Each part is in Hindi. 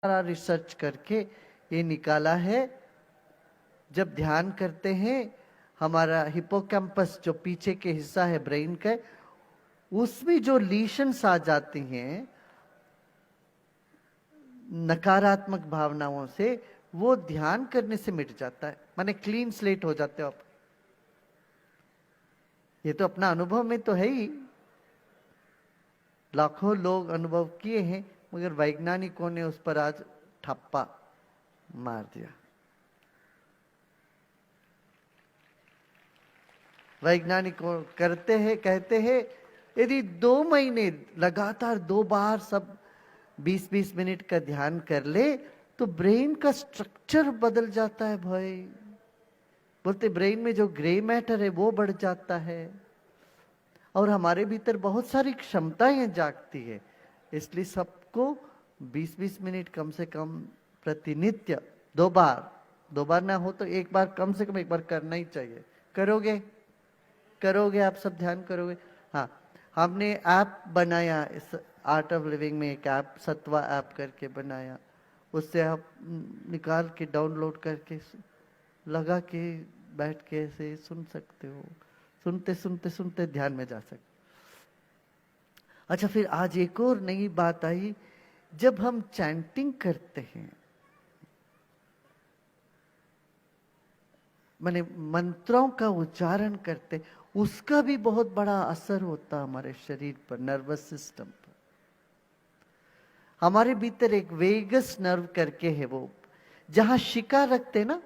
सारा रिसर्च करके ये निकाला है। जब ध्यान करते हैं हमारा हिपोकैम्पस जो पीछे के हिस्सा है ब्रेन का, उसमें जो लीशंस आ जाती हैं नकारात्मक भावनाओं से, वो ध्यान करने से मिट जाता है। माने क्लीन स्लेट हो जाते हो आप। ये तो अपना अनुभव में तो है ही, लाखों लोग अनुभव किए हैं, मगर वैज्ञानिकों ने उस पर आज ठप्पा मार दिया। वैज्ञानिकों करते हैं, कहते हैं यदि 2 महीने लगातार 2 बार सब 20-20 मिनट का ध्यान कर ले तो ब्रेन का स्ट्रक्चर बदल जाता है भाई। बोलते ब्रेन में जो ग्रे मैटर है वो बढ़ जाता है और हमारे भीतर बहुत सारी क्षमताएं जागती है। इसलिए सबको 20-20 मिनट कम से कम प्रतिनित्य 2 बार ना हो तो 1 बार, कम से कम 1 बार करना ही चाहिए। करोगे आप सब, ध्यान करोगे। हाँ, हमने ऐप बनाया, इस आर्ट ऑफ लिविंग में एक ऐप, सत्वा ऐप करके बनाया। उससे आप निकाल के डाउनलोड करके लगा के बैठ के ऐसे सुन सकते हो। सुनते सुनते सुनते ध्यान में जा सकते। अच्छा, फिर आज एक और नई बात आई। जब हम चैंटिंग करते हैं, माने मंत्रों का उच्चारण करते, उसका भी बहुत बड़ा असर होता हमारे शरीर पर, नर्वस सिस्टम पर। हमारे भीतर एक वेगस नर्व करके है, वो जहां शिका रखते ना,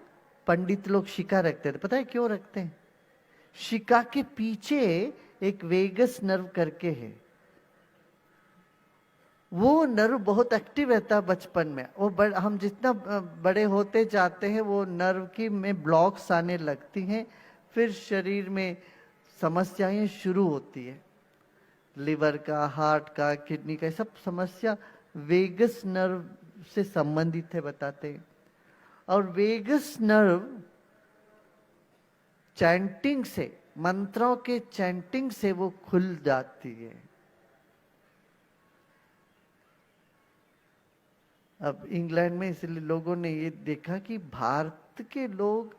पंडित लोग शिका रखते थे। पता है क्यों रखते हैं? शिका के पीछे एक वेगस नर्व करके है, वो नर्व बहुत एक्टिव रहता है बचपन में। वो हम जितना बड़े होते जाते हैं वो नर्व की में ब्लॉक्स आने लगती हैं, फिर शरीर में समस्याएं शुरू होती है। लिवर का, हार्ट का, किडनी का, सब समस्या वेगस नर्व से संबंधित है बताते हैं। और वेगस नर्व चैंटिंग से, मंत्रों के चैंटिंग से वो खुल जाती है। अब इंग्लैंड में इसलिए लोगों ने ये देखा कि भारत के लोग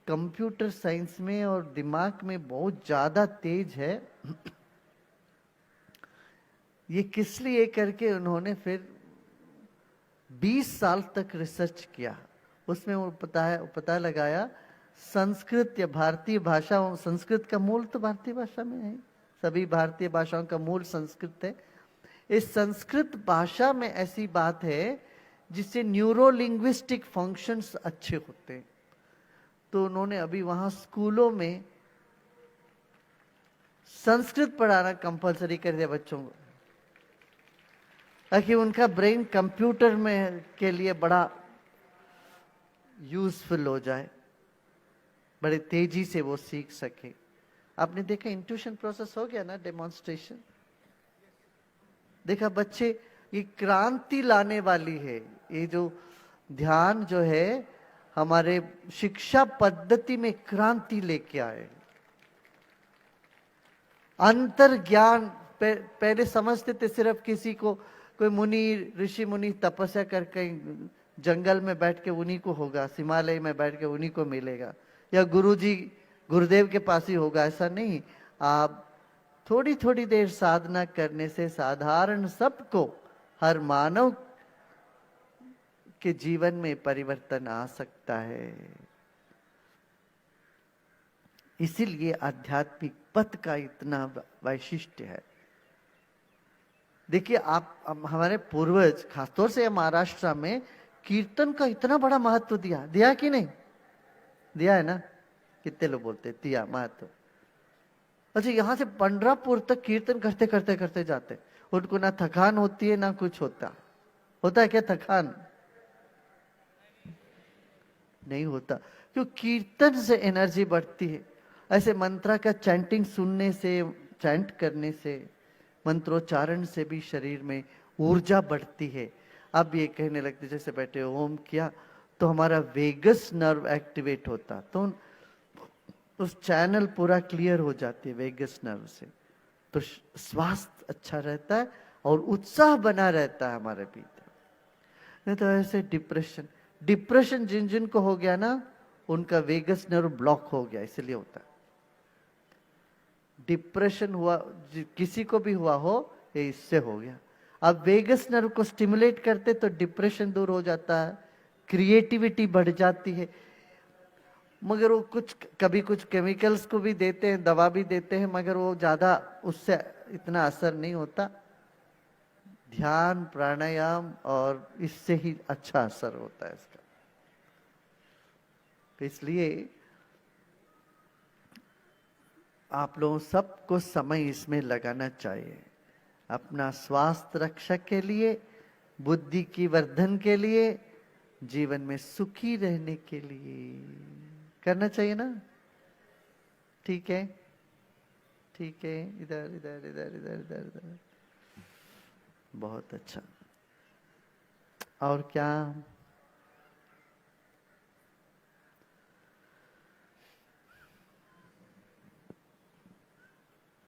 कंप्यूटर साइंस में और दिमाग में बहुत ज्यादा तेज है। ये किस लिए करके उन्होंने फिर 20 साल तक रिसर्च किया। उसमें वो पता लगाया संस्कृत या भारतीय भाषा, संस्कृत का मूल तो भारतीय भाषा में है, सभी भारतीय भाषाओं का मूल संस्कृत है। इस संस्कृत भाषा में ऐसी बात है जिससे न्यूरोलिंग्विस्टिक फंक्शंस अच्छे होते हैं। तो उन्होंने अभी वहां स्कूलों में संस्कृत पढ़ाना कंपलसरी कर दिया बच्चों को, ताकि उनका ब्रेन कंप्यूटर में के लिए बड़ा यूजफुल हो जाए, बड़े तेजी से वो सीख सके। आपने देखा इंट्यूशन प्रोसेस हो गया ना, डेमोन्स्ट्रेशन देखा बच्चे, ये क्रांति लाने वाली है। ये जो ध्यान जो है हमारे शिक्षा पद्धति में क्रांति लेके आए। अंतर ज्ञान पहले समझते थे सिर्फ किसी को, कोई मुनि ऋषि मुनि तपस्या करके जंगल में बैठ के उन्हीं को होगा, हिमालय में बैठ के उन्हीं को मिलेगा, या गुरुजी गुरुदेव के पास ही होगा, ऐसा नहीं। आप थोड़ी थोड़ी देर साधना करने से साधारण सबको, हर मानव के जीवन में परिवर्तन आ सकता है। इसीलिए आध्यात्मिक पथ का इतना वैशिष्ट्य है। देखिए आप, हमारे पूर्वज खासतौर से महाराष्ट्र में कीर्तन का इतना बड़ा महत्व दिया कि नहीं दिया है ना? कितने लोग बोलते दिया महत्व। अच्छा, यहां से पंडरापुर तक कीर्तन करते करते करते जाते, उनको ना थकान होती है ना कुछ होता है क्या थकान? नहीं होता, क्यों? कीर्तन से एनर्जी बढ़ती है। ऐसे मंत्रा का चैंटिंग सुनने से, चैंट करने से, मंत्रोच्चारण से भी शरीर में ऊर्जा बढ़ती है। अब ये कहने लगते जैसे बैठे ओम किया तो हमारा वेगस नर्व एक्टिवेट होता, तो उस चैनल पूरा क्लियर हो जाती है वेगस नर्व से, तो स्वास्थ्य अच्छा रहता है और उत्साह बना रहता है हमारे भीतर। नहीं तो ऐसे डिप्रेशन, डिप्रेशन जिन जिन को हो गया ना, उनका वेगस नर्व ब्लॉक हो गया, इसलिए होता है। डिप्रेशन हुआ किसी को भी हुआ हो, ये इससे हो गया। अब वेगस नर्व को स्टिमुलेट करते तो डिप्रेशन दूर हो जाता है, क्रिएटिविटी बढ़ जाती है। मगर वो कुछ कभी कुछ केमिकल्स को भी देते हैं, दवा भी देते हैं, मगर वो ज्यादा उससे इतना असर नहीं होता। ध्यान, प्राणायाम और इससे ही अच्छा असर होता है इसका। तो इसलिए आप लोगों सबको समय इसमें लगाना चाहिए, अपना स्वास्थ्य रक्षा के लिए, बुद्धि की वर्धन के लिए, जीवन में सुखी रहने के लिए करना चाहिए ना। ठीक है, ठीक है, इधर इधर इधर इधर इधर इधर, बहुत अच्छा। और क्या